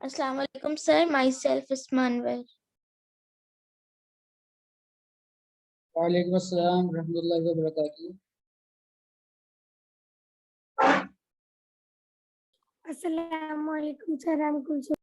Assalamu alaikum, sir. Myself is Manwar. वालेकुम अस्सलाम रहमतुल्लाहि व बरकातुहू। Assalamu alaikum, sir. I'm Kulsum.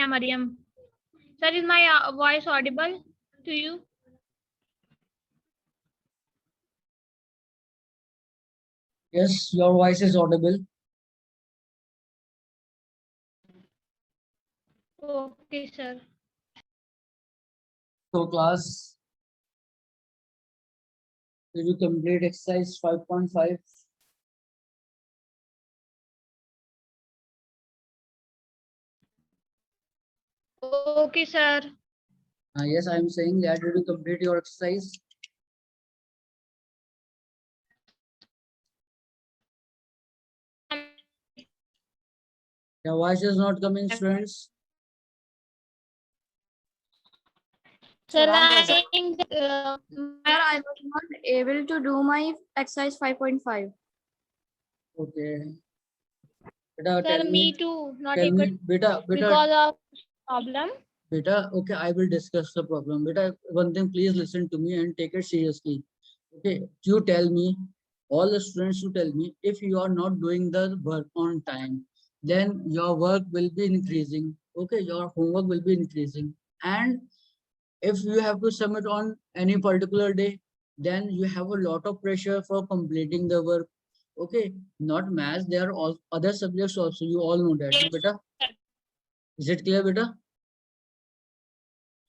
Mariam. Sir, is my voice audible to you? Yes, your voice is audible. Okay, sir. So class, did you complete exercise 5.5? Okay, sir. Yes, I am saying that did you complete your exercise? Your voice is not coming, students. Sir, I think Sir, I was not able to do my exercise 5.5. Okay. Beta, sir, tell me me, too. Not tell able me, beta, because of problem. beta. Okay, I will discuss the problem. Beta, one thing, please listen to me and take it seriously. Okay, you tell me, all the students to tell me, if you are not doing the work on time, then your work will be increasing. Okay, your homework will be increasing. And if you have to submit on any particular day, then you have a lot of pressure for completing the work. Okay, not maths, there are all other subjects also. You all know that. Yes, Beta, is it clear, beta?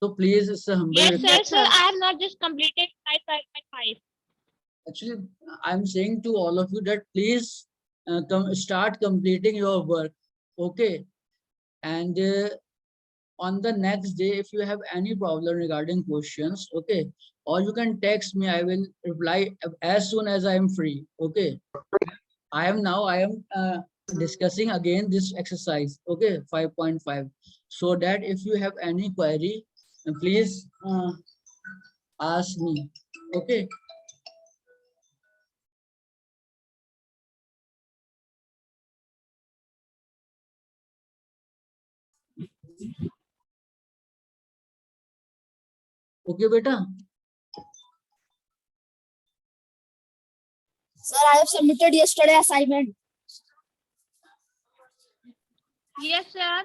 So please, it's a humble Yes, request. sir. Sir, I have not just completed my 5.5. Actually, I'm saying to all of you that please start completing your work. Okay. And on the next day, if you have any problem regarding questions, okay, or you can text me, I will reply as soon as I am free. Okay. I am discussing again this exercise. Okay. 5.5. So that if you have any query, please ask me. Okay. Okay, beta. Sir, I have submitted yesterday assignment. Yes, sir.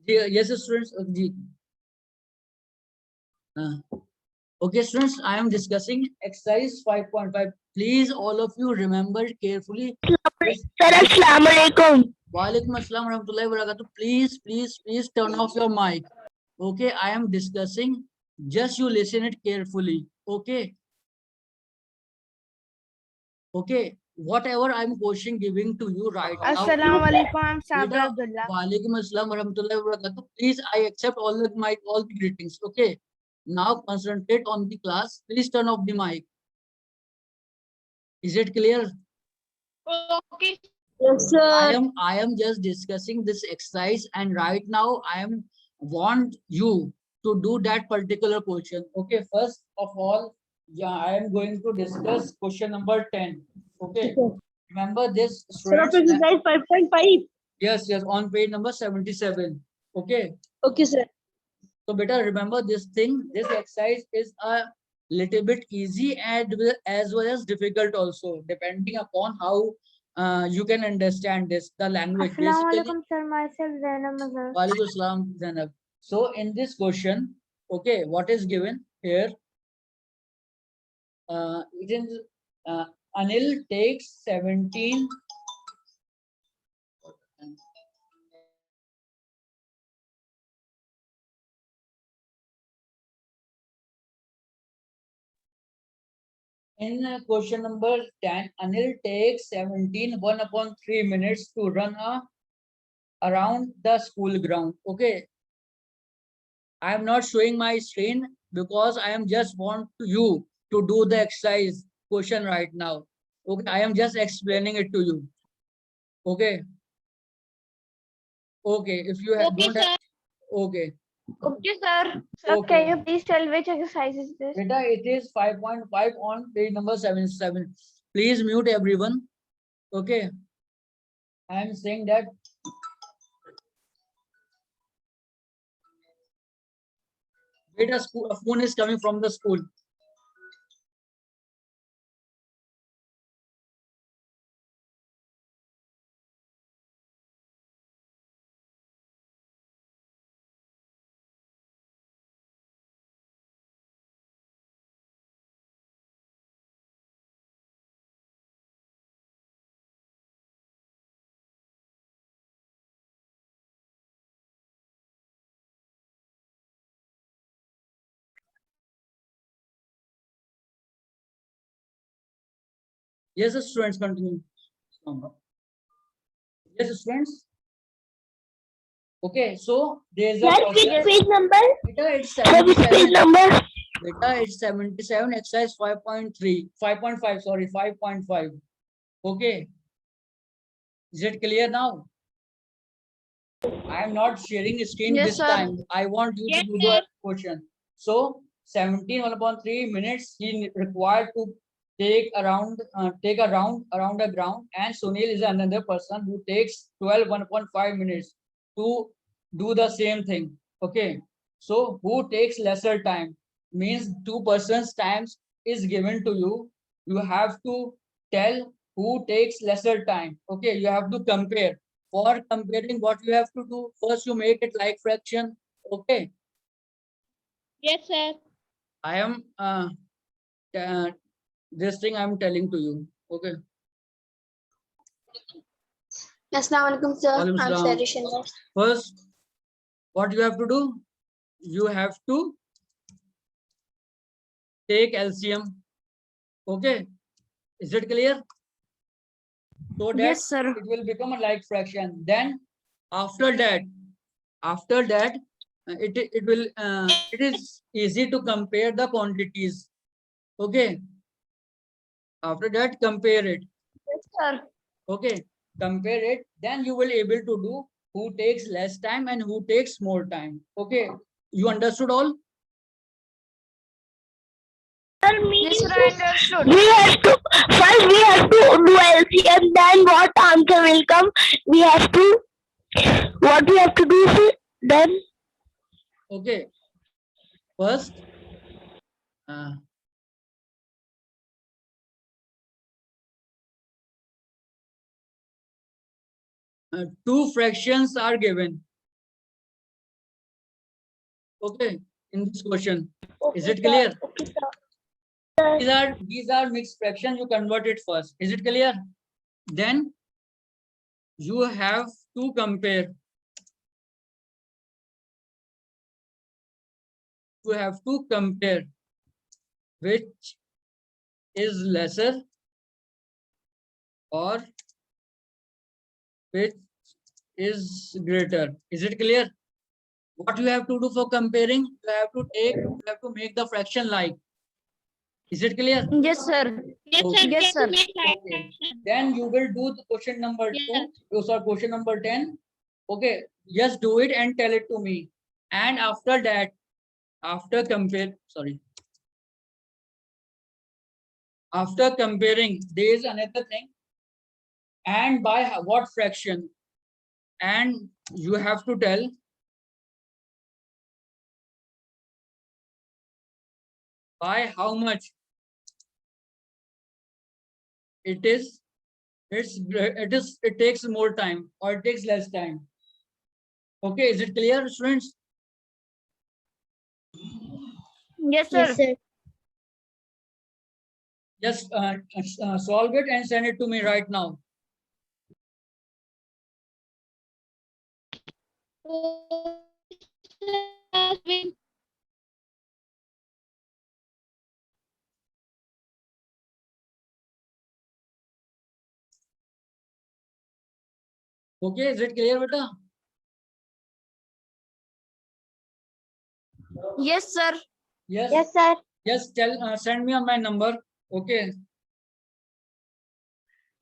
Yes, students. Okay, students, I am discussing exercise 5.5. Please, all of you remember carefully. Sir, assalamu alaikum. Walaikum assalam warahmatullahi wabarakatuh. Please turn off your mic. Okay, I am discussing. Just you listen it carefully. Okay. Okay. Whatever I'm question giving to you right now. Assalamu alaikum. I'm Sabra Beta, Abdullah. Walaikum assalam warahmatullahi wabarakatuh. Please, I accept all the greetings. Okay. Now concentrate on the class. Please turn off the mic. Is it clear? Okay. Yes, sir. I am just discussing this exercise, and right now I am want you to do that particular question. Okay, first of all, yeah, I am going to discuss question number 10. Okay. Remember this, students. exercise 5.5. Yes, on page number 77. Okay. Okay, sir. So better remember this thing. This exercise is a little bit easy and as well as difficult also, depending upon how you can understand this, the language. Assalamu Basically, alaikum, sir. Myself Zainab Mazhar. Walaikum Assalam, Zainab. So in this question, okay, what is given here? It is Anil takes 17. In question number 10, Anil takes 17 1/3 minutes to run around the school ground. Okay. I am not showing my screen because I am just want you to do the exercise question right now. Okay. I am just explaining it to you. Okay. Okay. If you have, Okay, don't have, sir. okay. Okay, sir. Okay. Can you please tell which exercise is this? Beta, it is 5.5 on page number 77. Please mute everyone. Okay. I am saying that beta school, a phone is coming from the school. Yes, students, continue. Yes, students. Okay, so there's a process. Page number? Beta, it's Which 77. page number? Beta, it's 77, exercise 5.3, 5.5, sorry, 5.5. Okay. Is it clear now? I am not sharing screen Yes, this sir. time. I want you Yes, to do sir. the question. So 17 1/3 minutes he required to take a round around the ground, and Sunil is another person who takes 12 1.5 minutes to do the same thing. Okay. So who takes lesser time means two persons times is given to you. You have to tell who takes lesser time. Okay. You have to compare. For comparing, what you have to do, first you make it like fraction. Okay. Yes, sir. I am this thing I am telling to you. Okay. Assalamualaikum, sir. Walaikum I'm salam. Sharishanda. First, what you have to do? You have to take LCM. Okay. Is it clear? So that Yes, sir. it will become a like fraction. Then after that, it is easy to compare the quantities. Okay. After that, compare it. Yes, sir. Okay. Compare it. Then you will able to do who takes less time and who takes more time. Okay. You understood all? Yes, sir, I understood. We have to first we have to do LCM. Then what answer will come? We have to what we have to do then. Okay. First, two fractions are given. Okay. In this question, is it clear? Okay, sir. These are mixed fractions. You convert it first. Is it clear? Then you have to compare. You have to compare which is lesser or which is greater. Is it clear? What you have to do for comparing? You have to make the fraction like. Is it clear? Yes, sir. Yes, sir. Okay. Yes, sir. Make like Okay. fraction. Then you will do the question number Yes. 2. Those are question number 10. Okay. Just do it and tell it to me. And after that, after comparing, there is another thing. And by what fraction? And you have to tell by how much it takes more time or it takes less time. Okay, is it clear, students? Yes, sir. Yes, sir. Just solve it and send it to me right now. Okay, is it clear, beta? Yes, sir. Yes. Yes, sir. Just send me on my number. Okay.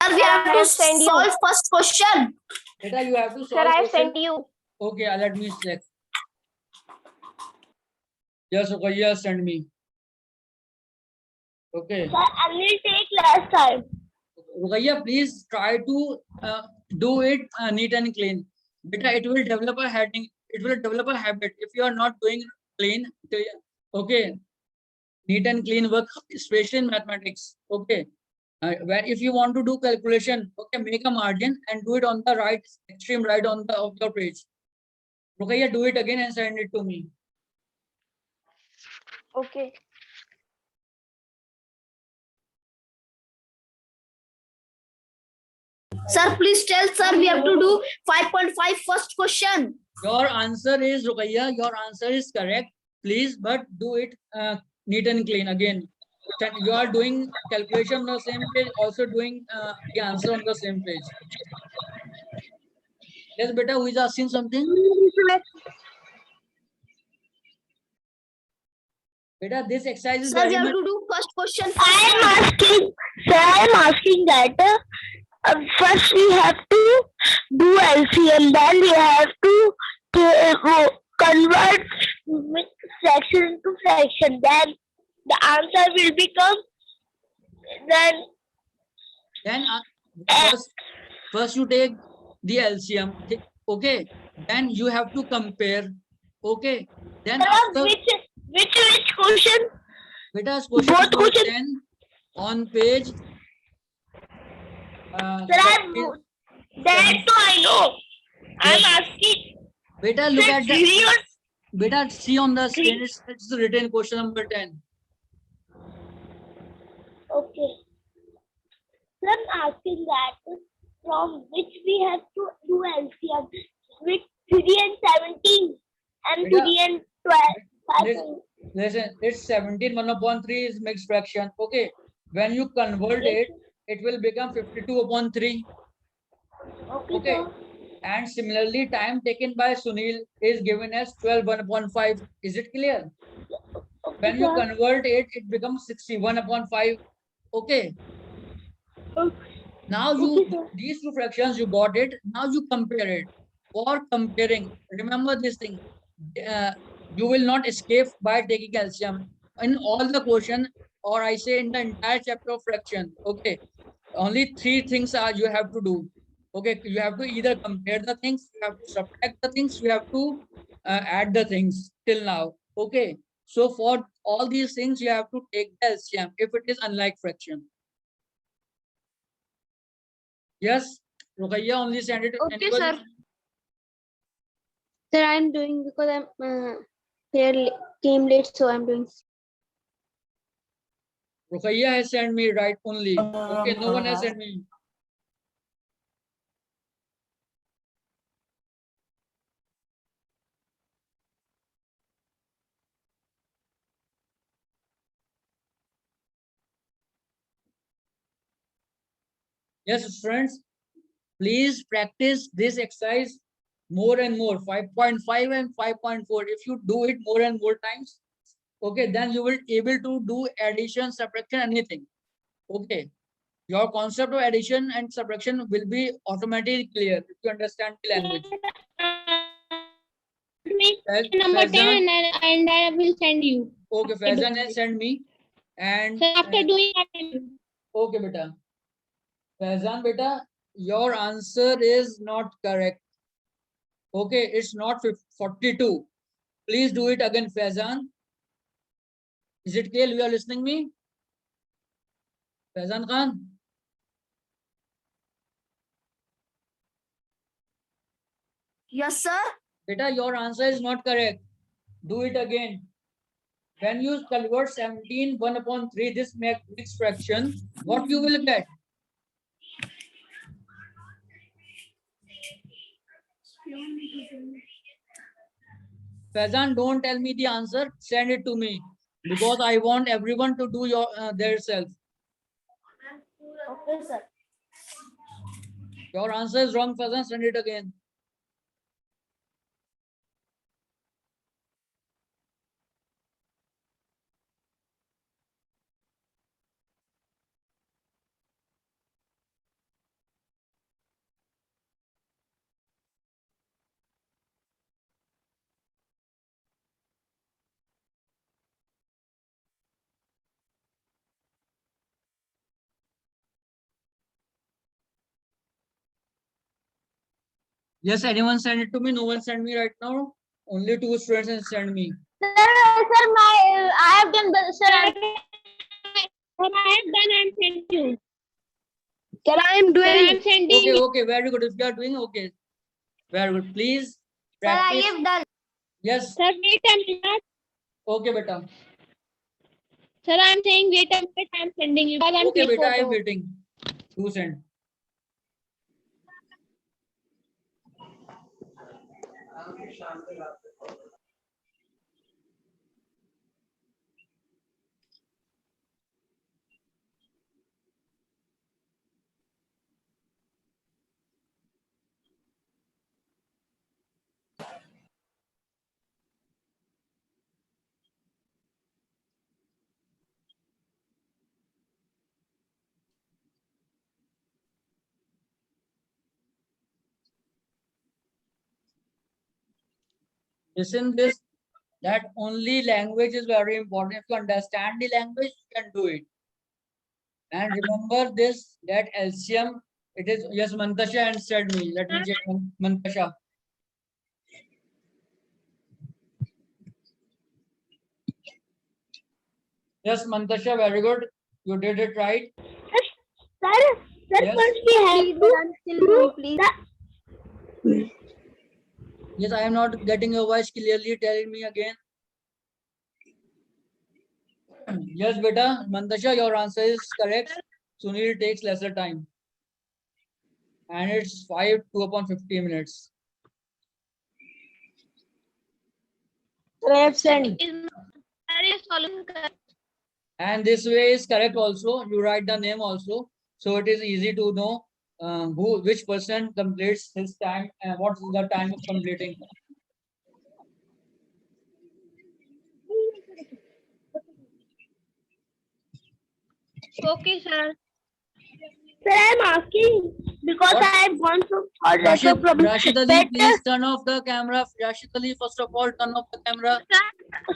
Sir, we have to send you. solve first question. Beta, you have to Sir, solve I question. send you. Okay, let me check. Yes, okay, yes, send me. Okay. Sir, I will take last time. Rukaiya, please try to do it neat and clean. Beta, it will develop a heading. It will develop a habit. If you are not doing clean, okay, neat and clean work, especially in mathematics. Okay. Where if you want to do calculation, okay, make a margin and do it on the right, extreme right on the of your page. Rukaiya, do it again and send it to me. Okay. Sir, please tell sir we have to do 5.5 first question. Your answer is, Rukaiya, your answer is correct. Please, but do it neat and clean again. You are doing calculation on the same page, also doing the answer on the same page. Yes, beta, who is asking something? Beta, this exercise is Sir, we very have much. to do first question. I am asking, sir, I am asking that first we have to do LCM, then we have to convert fraction to fraction, then the answer will become, then Then first you take the LCM. Okay. Then you have to compare. Okay. Then after which question? beta's question Both number question. 10 on page. Sir, that too I know. I'm Yes. asking. Beta, look at the. Serious? Beta, see on the screen. It's written question number 10. Okay. So I'm asking that from which we have to do LCM with 3 and 17 and Beta, 3 and 12. Listen, it's 17, 1/3 is mixed fraction. Okay. When you convert it, it will become 52/3. Okay. Sir. And similarly, time taken by Sunil is given as 12/5. Is it clear? When you convert it, it becomes 61/5. Okay. Now these two fractions, you got it. Now you compare it. For comparing, remember this thing. You will not escape by taking calcium. In all the question, or I say in the entire chapter of fraction, okay, only 3 things are you have to do. Okay, you have to either compare the things, you have to subtract the things, you have to add the things till now. Okay, so for all these things, you have to take the LCM if it is unlike fraction. Yes, Rukaiya, only send it. Okay, Anybody? sir. Sir, I'm doing because I'm here came late, so I'm doing. Rukaiya has sent me right only. Okay, no one has sent me. Yes, friends, please practice this exercise more and more. 5.5 and 5.4. If you do it more and more times, okay, then you will able to do addition, subtraction, anything. Okay, your concept of addition and subtraction will be automatically clear if you understand the language. Number 10 and I will send you. Okay, Faizan has sent me. And So after doing that, okay, beta. Faizan, beta, your answer is not correct. Okay, it's not 42. Please do it again, Faizan. Is it clear? You are listening me? Faizan Khan? Yes, sir. Beta, your answer is not correct. Do it again. when you convert 17 1 upon 3, this mixed fraction, what you will get? Faizan, don't tell me the answer, send it to me, because I want everyone to do their self. Okay, sir. Your answer is wrong, Faizan, send it again. Yes, anyone send it to me? No one send me right now. Only 2 students and send me. Sir, I have done, sir. I have done and sent you. Sir, I am doing. Sir, I am sending. Okay, okay, very good. If you are doing okay, very good. Please Sir, I practice. have done. Yes. Sir, wait a minute. Okay, beta. Sir, I am saying wait a minute. I am sending you. Okay, beta, I am waiting. Do send. Listen this, that only language is very important. If you understand the language, you can do it. And remember this, that LCM, it is, yes, Mantasha answered me. Let me check Mantasha. Yes, Mantasha, very good. You did it right. Sir, Yes. first we have to Please. Yes, I am not getting your voice clearly. Tell me again. Yes, beta. Mantasha, your answer is correct. Sunil takes lesser time. And it's 5 2 upon 50 minutes. And this way is correct also. You write the name also. So it is easy to know which person completes his time and what is the time of completing. Okay, sir. Sir, I am asking because What? I have gone through all the problem. Rashid Ali, please turn off the camera. Rashid Ali, first of all, turn off the camera.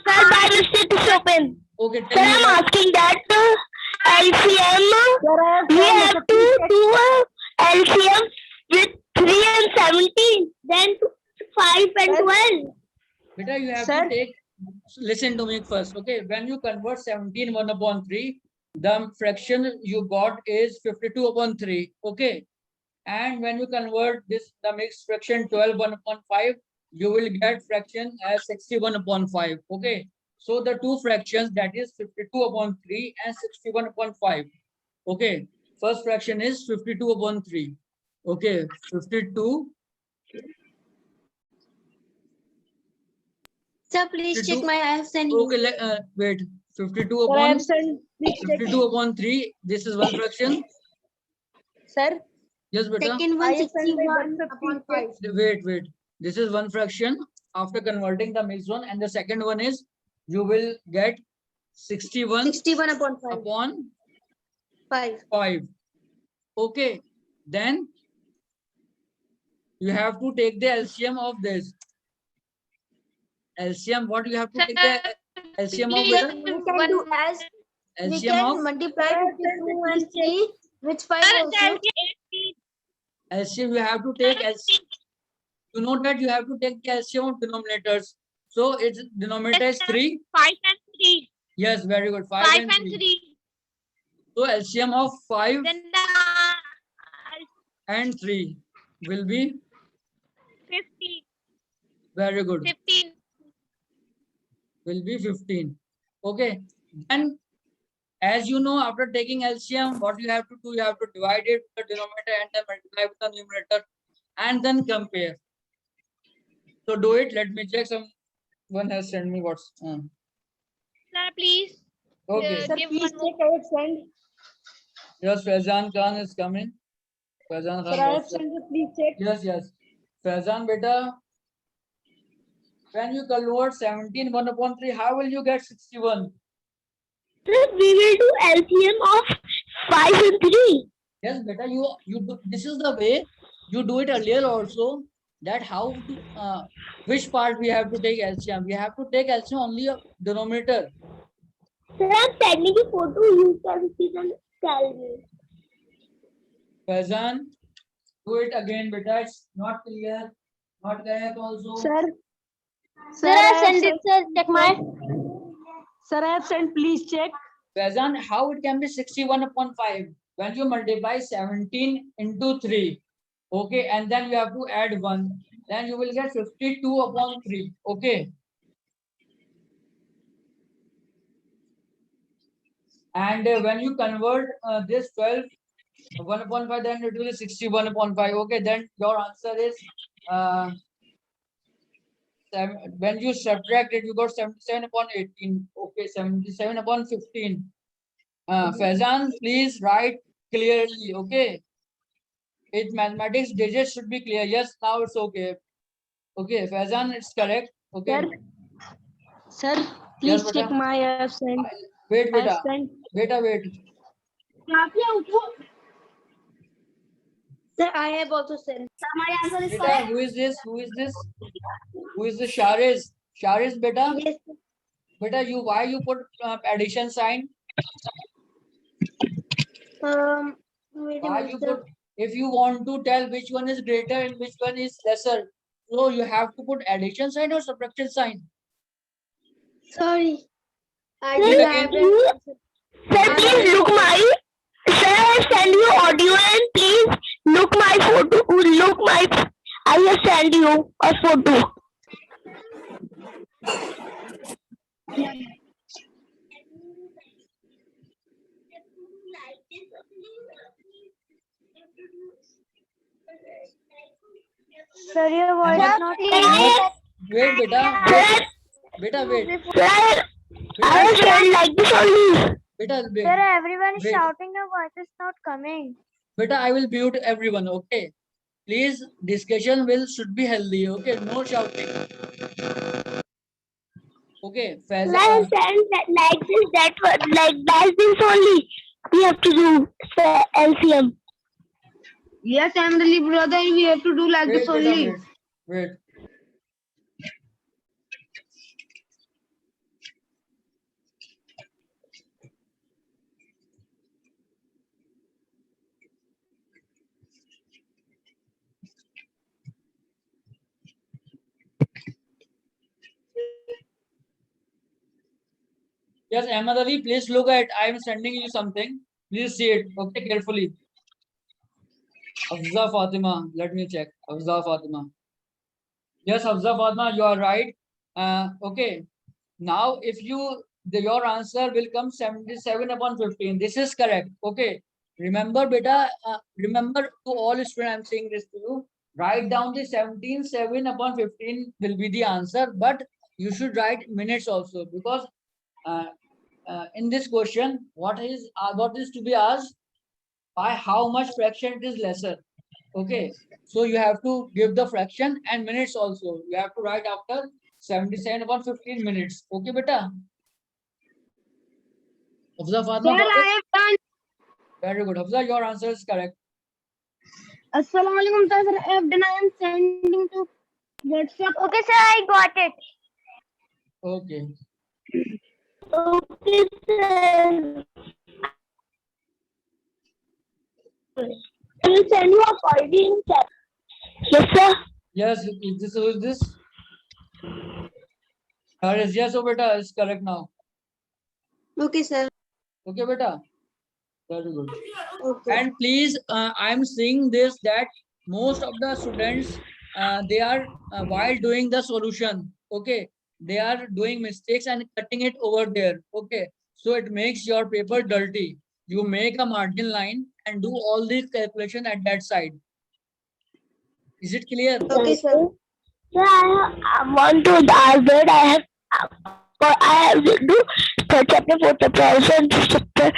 Sir, by mistake is open. Okay, Sir, tell me I am what. asking that LCM, we have to do LCM with 3 and 17, then 5 and 12. Beta, you have Sir. to take, listen to me first, okay? When you convert 17 1 upon 3, the fraction you got is 52 upon 3, okay? And when you convert this, the mixed fraction 12 1 upon 5, you will get fraction as 61 upon 5, okay? So the two fractions, that is 52 upon 3 and 61 upon 5, okay? First fraction is 52 upon 3, okay? 52. Sir, please 52. check my I have sent you. Okay, wait. 52 upon 52 upon 3. This is one fraction. Sir, Yes, beta. Second one, 61 upon 5. Wait. This is one fraction after converting the mixed one, and the second one is you will get 61 upon 5. upon 5. 5. Okay. Then you have to take the LCM of this. LCM, what you have to take the LCM of, beta? We can do as we LCM can of multiply 52 and 3 with 5 also. LCM, you have to take LCM. You know that you have to take the LCM of denominators. So its denominator is 3. 5 and 3. Yes, very good. 5 and 3. So LCM of 5 Then and 3 will be 50. very good. 15. Will be 15. Okay. Then, as you know, after taking LCM, what you have to do, you have to divide it with the denominator and then multiply with the numerator and then compare. So do it. Let me check. Someone has sent me what's. Sir, please. Okay. Sir, give one more. Yes, Faizan Khan is coming. Faizan Khan. what's up? Please check. Yes, yes. Faizan, beta, when you convert 17 1 upon 3, how will you get 61? Sir, we will do LCM of 5 and 3. Yes, beta, you do, this is the way you do it earlier also. That how to which part we have to take LCM? We have to take LCM only of denominator. Sir, I'm sending you photo. You can see and tell me. Faizan, do it again, beta. It's not clear, not correct also. Sir, I sent it, sir. Check my. Sir, I have sent. Please check. Faizan, how it can be 61 upon 5 when you multiply 17 into 3, okay, and then you have to add 1, then you will get 52 upon 3, okay. And when you convert this 12 1 upon 5, then it will be 61 upon 5, okay. Then your answer is when you subtract it, you got 77 upon 18, okay, 77 upon 15. Faizan, please write clearly, okay. It mathematics digits should be clear. Yes, now it's okay. Okay, Faizan, it's correct. Okay. Sir, please Yes, check beta. my absent. Wait, beta. Absent. Beta, wait. Sir, I have also sent. Sir, my answer is Beta, who is this? Who is this? Who is this? Shariz. Shariz, beta. Yes. Beta, why you put addition sign? Wait a Why minute, you sir. put? If you want to tell which one is greater and which one is lesser, so you have to put addition sign or subtraction sign. Sorry. I Read did again. Sir, please look my. Sir, I send you audio and please look my photo. Look my. I have sent you a photo. Sir, your voice is not Wait, beta. Wait. Beta, wait. Sir, I have said like this only. Beta, wait. Sir, everyone is Wait. shouting. Your voice is not coming. Beta, I will mute everyone, okay? Please, discussion should be healthy, okay? No shouting. Okay, Faizan. Like this, that one, like that this only. We have to do LCM. Yes, Emily brother, we have to do like Wait, beta, wait. Yes, Ahmad Ali, please look at. I am sending you something. Please see it. Okay, carefully. Hafza Fatima, let me check. Hafza Fatima. Yes, Hafza Fatima, you are right. Okay. Now, if your answer will come 77 upon 15. This is correct. Okay. Remember, beta. Remember to all students, I am saying this to you. Write down the 17, 7 upon 15 will be the answer, but you should write minutes also, because in this question, what is to be asked, by how much fraction it is lesser. Okay, so you have to give the fraction and minutes also. You have to write after 77 upon 15 minutes. Okay, beta. Hafza Fatima, got it? done. Very good. Hafza, your answer is correct. Assalamualaikum, sir. I have done. I am sending to WhatsApp. Okay, sir, I got it. Okay. Okay, sir. I will send you a coordinating chat. Yes, sir. Yes, who is this? Yes, oh beta, is correct now. Okay, sir. Okay, beta. Very good. Okay. And please, I am seeing this, that most of the students, they are while doing the solution. Okay, they are doing mistakes and cutting it over there. Okay, so it makes your paper dirty. You make a margin line and do all the calculation at that side. Is it clear? Okay, sir. Sir, I want to ask that I have to do third chapter, fourth chapter, also in this chapter.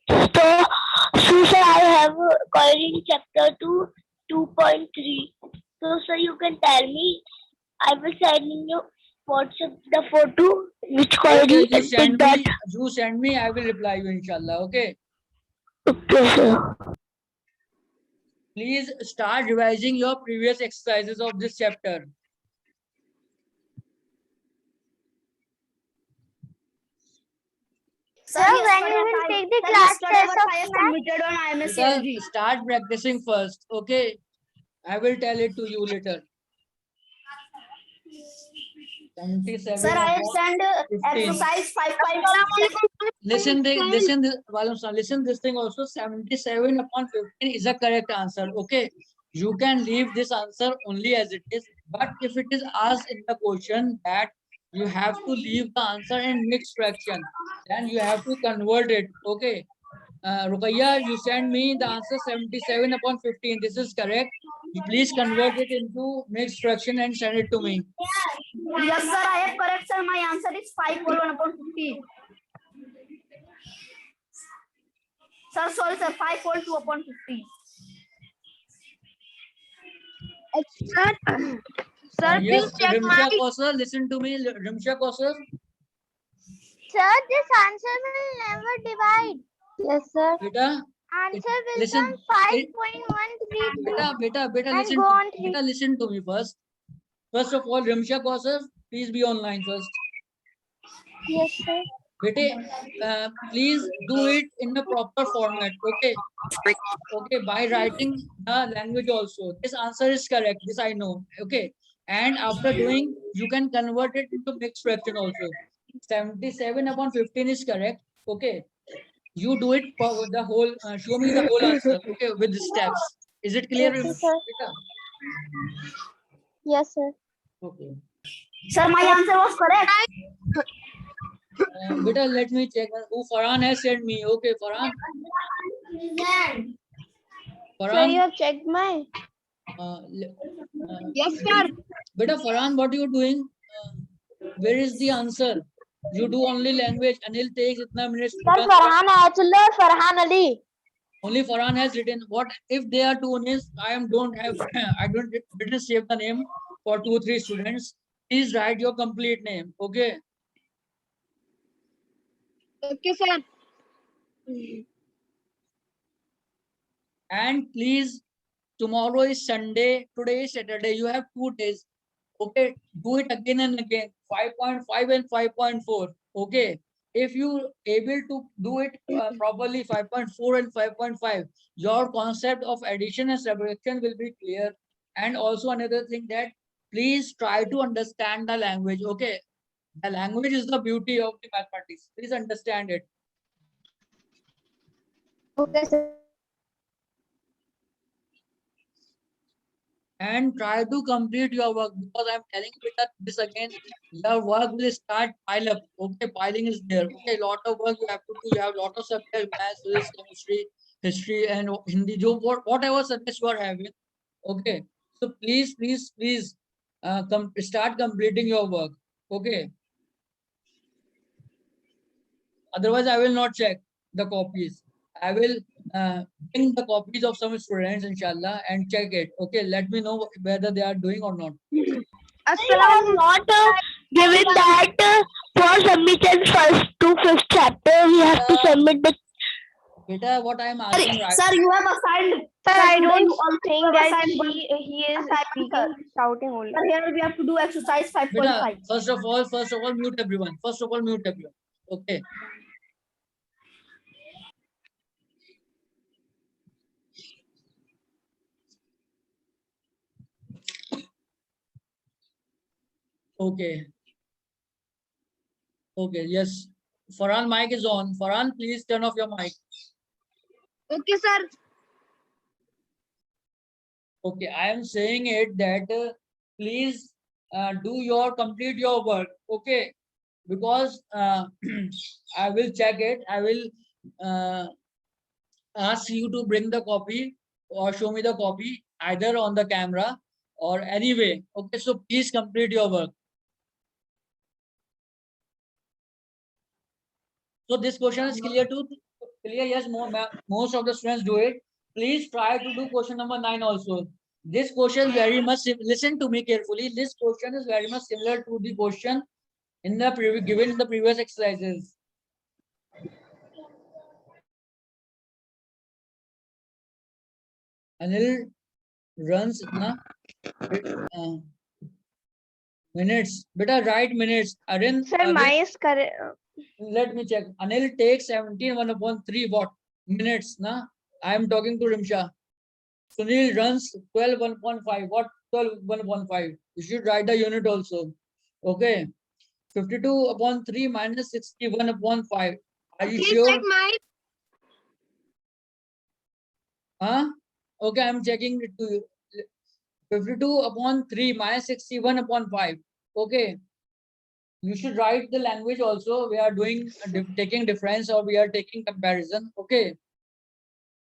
So sir, I have coloring chapter 2.3. So sir, you can tell me. I will send you WhatsApp the photo which Okay, coloring you and send take that. me. You send me. I will reply you, inshallah. Okay. Okay, sir. Please start revising your previous exercises of this chapter. Sir, when you will take the class test of I have submitted on IMS Because LG. start practicing first. Okay. I will tell it to you later. 77 Sir, I have upon sent 15. exercise 5.1. Listen, listen this thing also. 77 upon 15 is a correct answer. Okay. You can leave this answer only as it is. But if it is asked in the question that you have to leave the answer in mixed fraction, then you have to convert it. Okay. Ruqayya, you send me the answer 77 upon 15. This is correct. You please convert it into mixed fraction and send it to me. Yes, sir, I have correct, sir. My answer is 5.1 upon 15. Sir, sorry, sir, 5.2 upon 15. Sir, Yes, Rimsha Kausar, listen to me. Rimsha Kausar. Sir, this answer will never divide. Yes, sir. Beta, Answer will listen. come It, 5.133 beta, and listen. go on Beta, listen to me first. First of all, Rimsha Kausar, please be online first. Yes, sir. Bete, please do it in a proper format. Okay. Okay, by writing the language also. This answer is correct. This I know. Okay. And after doing, you can convert it into mixed fraction also. 77 upon 15 is correct. Okay. You do it for the whole, show me the whole answer. Okay, with the steps. Is it clear? Okay, sir. Beta? Yes, sir. Okay. Sir, my answer was correct. Beta, let me check. Who Farhan has sent me. Okay, Farhan. Sir, Farhan. you have checked my. yes, sir. Beta Farhan, what you doing? Where is the answer? You do only language. Anil takes itna minutes to Sir, done. Farhan Ayatullah or Farhan Ali. Only Farhan has written. What if they are two names? Don't have. I didn't save the name for 2-3 students. Please write your complete name. Okay. Okay, sir. And please, tomorrow is Sunday. Today is Saturday. You have 2 days. Okay. Do it again and again. 5.5 and 5.4. Okay. If you able to do it properly, 5.4 and 5.5, your concept of addition and subtraction will be clear. And also another thing that please try to understand the language. Okay. The language is the beauty of the mathematics. Please understand it. Okay, sir. And try to complete your work, because I'm telling you that this again, your work will start pile up. Okay, piling is there. Okay, lot of work you have to do. You have lot of subjects, maths, physics, chemistry, history, and Hindi. Whatever subjects you are having. Okay, so please, start completing your work. Okay. Otherwise, I will not check the copies. I will bring the copies of some students, inshallah, and check it. Okay, let me know whether they are doing or not. You have not given that for submission first to fifth chapter. We have to submit the. Beta, what I am asking right. Sir, you have assigned. Sir, Sir, I today don't you also think have that assigned one he is assignment, speaking, shouting only. Sir, here we have to do exercise 5.5. Beta, first of all, mute everyone. First of all, mute everyone. Okay. Okay. Okay. Yes. Farhan, mic is on. Farhan, please turn off your mic. Okay, sir. Okay, I am saying it that please complete your work. Okay, because I will check it. I will ask you to bring the copy or show me the copy either on the camera or anyway. Okay, so please complete your work. So this question is clear to clear. Yes, most of the students do it. Please try to do question number 9 also. This question very much listen to me carefully. This question is very much similar to the question in the given in the previous exercises. Anil runs minutes. Beta write minutes. Arun, Sir, my is correct. let me check. Anil takes 17 1 upon 3 what minutes? Na? I am talking to Rimsha. Sunil runs 12 1.5. What 12 1.5? You should write the unit also. Okay. 52 upon 3 minus 61 upon 5. Are you sure? Huh? Okay, I'm checking it to you. 52 upon 3 minus 61 upon 5. Okay. You should write the language also. We are doing taking difference or we are taking comparison. Okay.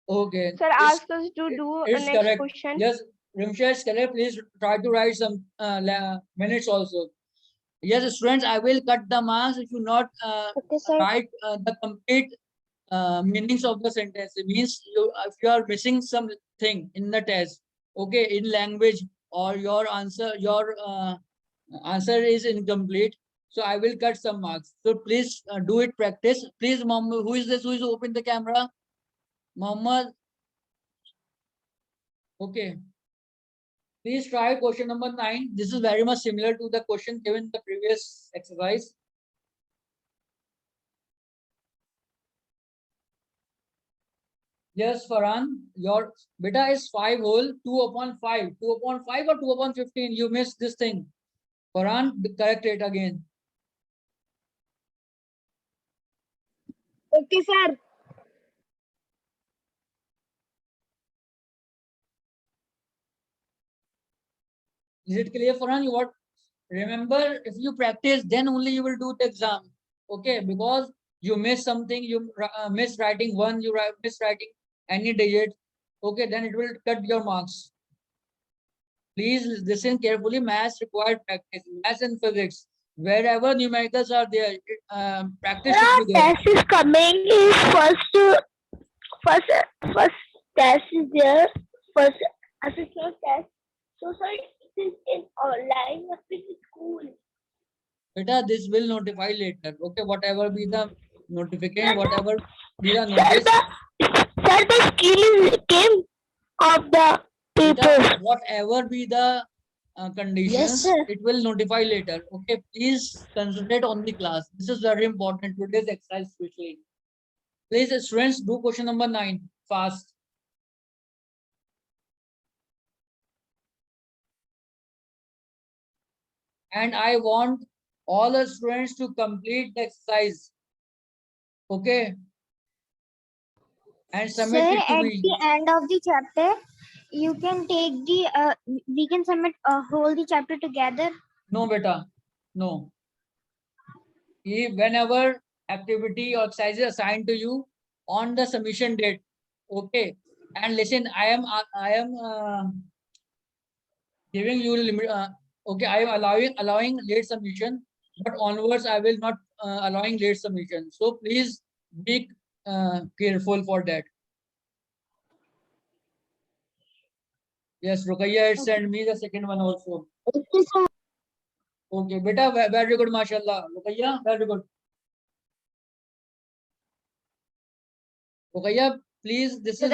Okay. Sir, ask us to do a It's next correct. question. Yes, Rimsha is correct. Please try to write some minutes also. Yes, students, I will cut the marks if you not Okay, sir. write the complete meanings of the sentence. It means if you are missing something in the test, okay, in language or your answer is incomplete. So I will cut some marks. So please do it practice. Please, Mom, who is this? Who is open the camera? Mohammed. Okay. Please try question number 9. This is very much similar to the question given in the previous exercise. Yes, Farhan, your beta is 5 whole, 2 upon 5. 2 upon 5 or 2 upon 15? You missed this thing. Farhan, correct it again. Okay, sir. Is it clear, Farhan? You what? Remember, if you practice, then only you will do the exam. Okay, because you miss something, you miss writing one, you miss writing any digit. Okay, then it will cut your marks. Please listen carefully. Maths required practice. Maths and physics. Wherever numericals are there, practice should be there. Test is coming. Is first test is there. First assessment test. So, sir, it is in online or in school. Beta, this will notify later. Okay, whatever be the notification, Sir, whatever be the Sir, notice. the skill is came of the Beta, paper. whatever be the conditions, sir. it will notify later. Okay, please concentrate on the class. This is very important. Today's exercise especially. Please, students, do question number 9 fast. And I want all the students to complete the exercise. Okay. And submit Sir, it to at me. the end of the chapter, you can take the, we can submit whole the chapter together. No, beta. No. Whenever activity or exercise is assigned to you on the submission date. Okay. And listen, I am giving you limit. Okay, I am allowing late submission, but onwards I will not allowing late submission. So please be careful for that. Yes, Rukaiya had sent me the second one also. Okay, beta, very good, mashallah. Rukaiya, very good. Rukaiya, please, this is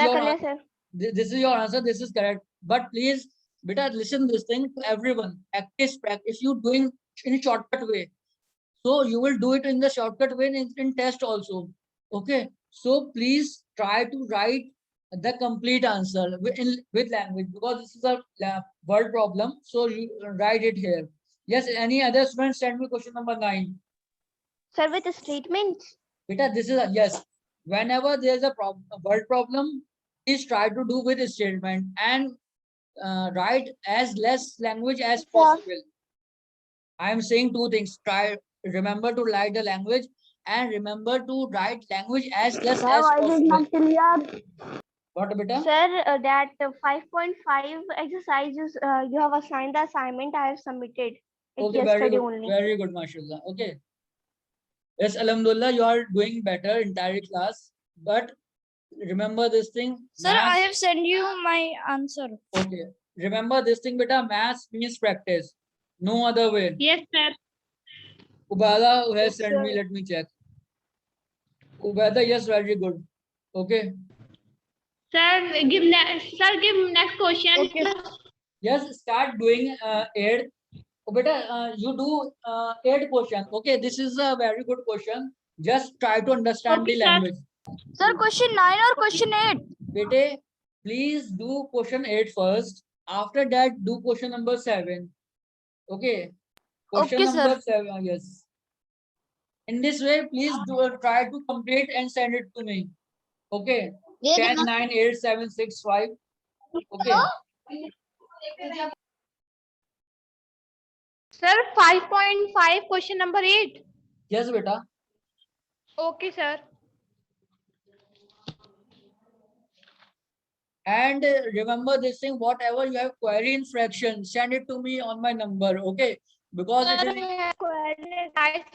your answer. This is correct. But please, beta, listen this thing to everyone. Practice. If you doing in a shortcut way, so you will do it in the shortcut way in test also. Okay. So please try to write the complete answer with language, because this is a word problem. So you write it here. Yes. Any other students send me question number 9. Sir, with the statements. Beta, this is yes. Whenever there is a word problem, please try to do with a statement and write as less language as possible. I am saying two things. Remember to write the language and remember to write language as less Sir, as why it is possible. not clear? What, beta? Sir, that 5.5 exercises you have assigned the assignment. I have submitted it Okay, yesterday only. very good, mashallah. Okay. Yes, alhamdulillah, you are doing better entire class. But remember this thing. Sir, I maths- have sent you my answer. Okay. Remember this thing, beta. Maths means practice. No other way. Yes, sir. Ubada has Yes, sent me. sir. Let me check. Ubada, yes, very good. Okay. Sir, give next question. Okay. Yes, start doing 8. Oh, beta, you do 8 questions. Okay, this is a very good question. Just try to understand Okay, the sir. language. Sir, question 9 or question 8? Beta, please do question 8 first. After that, do question number 7. Okay. Question Okay, sir. number 7. Yes. In this way, please do try to complete and send it to me. Okay. 10, 9, 8, 7, 6, 5. Okay. Sir, 5.5 question number 8. Yes, beta. Okay, sir. And remember this thing, whatever you have query in fraction, send it to me on my number. Okay. Because it Sir, is we have query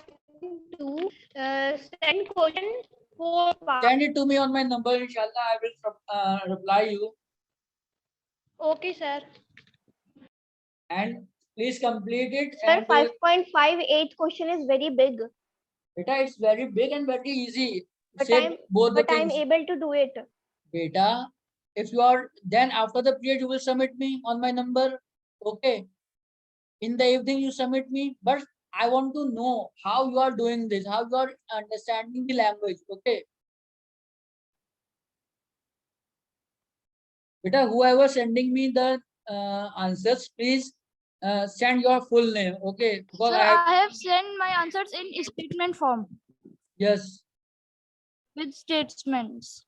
to send question 4 part. send it to me on my number. Inshallah, I will reply you. Okay, sir. And please complete it. Sir, And 5.58 question is very big, beta, it's very big and very easy. But Say I'm- both the but I'm things. able to do it. Beta, if you are then after the period, you will submit me on my number. Okay. In the evening, you submit me. But I want to know how you are doing this, how you are understanding the language. Okay. Beta, whoever sending me the answers, please send your full name. Okay. Because Sir, I have sent my answers in statement form yes. with statements.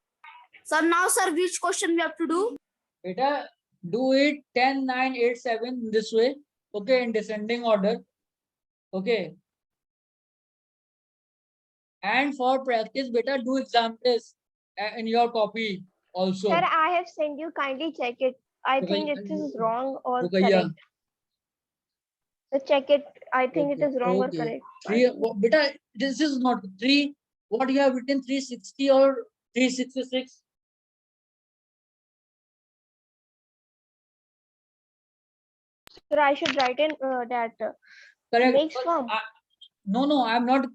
Sir, now, sir, which question we have to do? Beta, do it 10, 9, 8, 7 this way. Okay, in descending order. Okay. And for practice, beta, do examples in your copy also. Sir, I have sent you. Kindly check it. I Okay, think it is wrong or Okay, yeah. correct. So check it. I think it Okay, is wrong or okay. correct. 3, beta, this is not 3. What you have written 360 or 366? Sir, I should write in that Correct. mixed But form. no, I'm not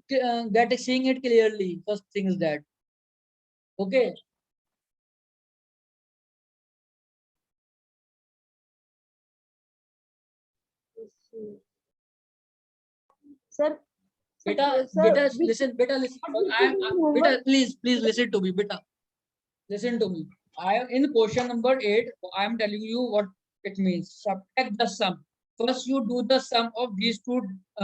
seeing it clearly. First thing is that. Okay. Sir, Beta, sir, beta, which- listen. homework? Beta, please listen to me, beta. Listen to me. I am in question number 8. I am telling you what it means. Subtract the sum. First, you do the sum of these two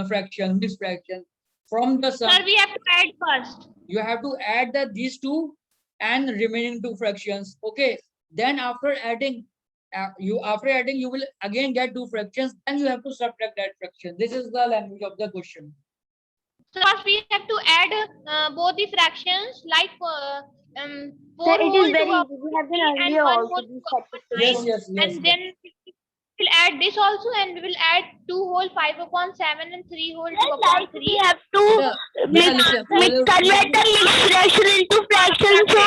fractions, this fraction. From the sum, Sir, we have to add first. you have to add these two and remaining two fractions. Okay. Then after adding, you will again get two fractions. Then you have to subtract that fraction. This is the language of the question. So first we have to add both the fractions like 4 Sir, it whole is very to easy. We have done and earlier 1 also whole these to type of Yes, questions. and then we'll add this also, and we will add 2 whole 5/7 and 3 whole 2/3. We have to Beta, beta, listen. convert the mixed fraction into fraction. So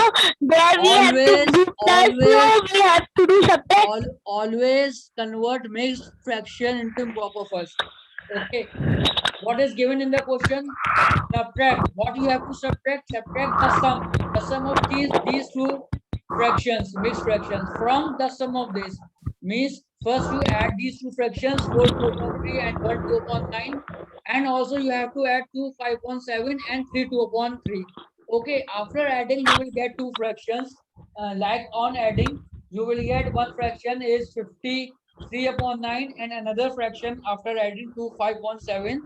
there we have to do plus. So we have to do subtract. Always convert mixed fraction into improper first. Okay. What is given in the question? Subtract. What you have to subtract? Subtract the sum. The sum of these two fractions, mixed fractions, from the sum of this. Means first you add these two fractions, 4 to upon 3 and 1 to upon 9. And also you have to add 2 5/7 and 3 to upon 3. Okay, after adding you will get two fractions. Like on adding, you will get one fraction is 53/9 and another fraction after adding 2 5/7.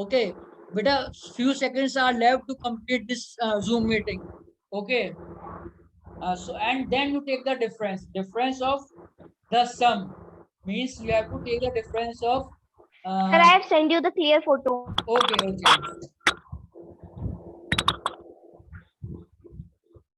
Okay, but a few seconds are left to complete this Zoom meeting. Okay, so and then you take the difference of the sum. Means you have to take the difference of Sir, I have sent you the clear photo. Okay, okay.